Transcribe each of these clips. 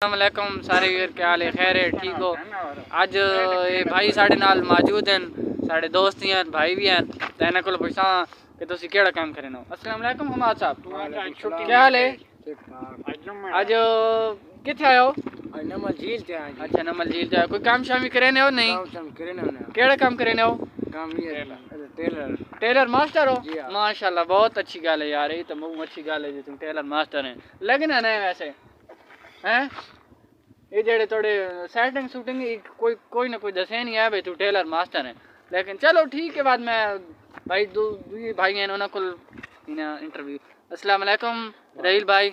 अस्सलामुअलैकुम सारे वीर क्या हाल है, खैर है, ठीक हो। अज ये भाई साढ़े नाल मौजूद हैं, साढ़े दोस्त हैं, भाई भी हैं। तो इन्होंने को पूछा कि तुम केड़ा काम करे हो। अस्सलामुअलैकुम हमाद साहब, क्या हाल है? अज किथे आए हो? नमल झील ते आए। अच्छा नमल झील ते कोई काम शामी करे हो? नहीं केड़ा काम करे हो? काम ये टेलर टेलर मास्टर हो? जी हाँ। माशाल्लाह बहुत अच्छी गल है यार, ये तो बहुत अच्छी गल है जी, तुम टेलर मास्टर हैं। लेकिन है ना वैसे हैं ये जेड़े थोड़े सेटिंग शूटिंग कोई ना कोई दसे नहीं है भाई तू टेलर मास्टर है। लेकिन चलो ठीक है, बाद मैं भाई दो भाई हैं उन्होंने को इंटरव्यू। अस्सलाम वालेकुम रहील भाई,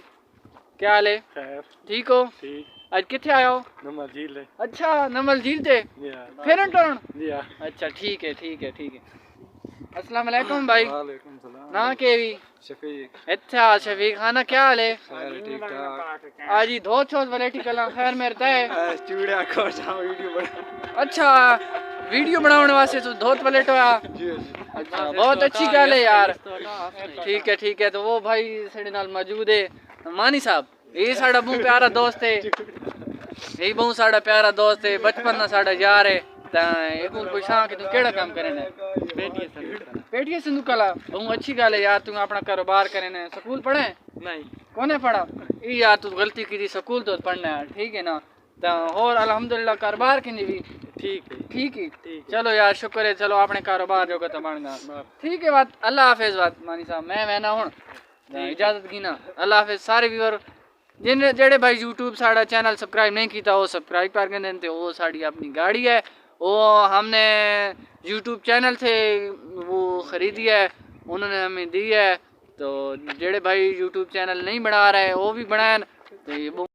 क्या हाल है? खैर ठीक हो? ठीक। आज किथे आए हो? नमल झील है। अच्छा नमल झील थे फिर टर्न। अच्छा ठीक है ठीक है ठीक है। अस्सलाम वालेकुम भाई। वालेकुम सलाम। ना के भी शफीक। अच्छा शफीक खाना क्या हाल है? खैर ठीक ठाक। आज ही दो छोट वाले टिकला खैर मेरता है। चूड़ा को जाओ वीडियो बना। अच्छा वीडियो बनाने वास्ते तू धोत वाले टोया। जी जी। अच्छा बहुत अच्छी गल है यार। ठीक है तो वो भाई साढ़े नाल मौजूद है मानी साहब, ये साड़ा बहुत प्यारा दोस्त है, यही बहुत साड़ा प्यारा दोस्त है, बचपन का साड़ा यार है। एक पूछा कि तू केड़ा काम करे ने? पेटिया सिंधु कला बहुत अच्छी गल है यार, तू अपना कारोबार करे ने। स्कूल पढ़े? नहीं कोने पढ़ा? ये यार तू गलती की थी, स्कूल तो पढ़ना है, ठीक है ना। तो और अल्हम्दुलिल्लाह कारोबार की भी ठीक है। चलो यार शुक्र है, चलो अपने कारोबार जो तो बन गया। ठीक है बात, अल्लाह हाफिज बात मानी साहब, मैं ना हूँ इजाजत की ना, अल्लाह हाफिज सारे व्यूअर। जिन जेड़े भाई यूट्यूब साड़ा चैनल सब्सक्राइब नहीं किया वो सब्सक्राइब करके देते, वो साड़ी अपनी गाड़ी है, वो हमने यूट्यूब चैनल से वो ख़रीदी है, उन्होंने हमें दी है। तो जेड़े भाई यूट्यूब चैनल नहीं बना रहे वो भी बनाए, तो ये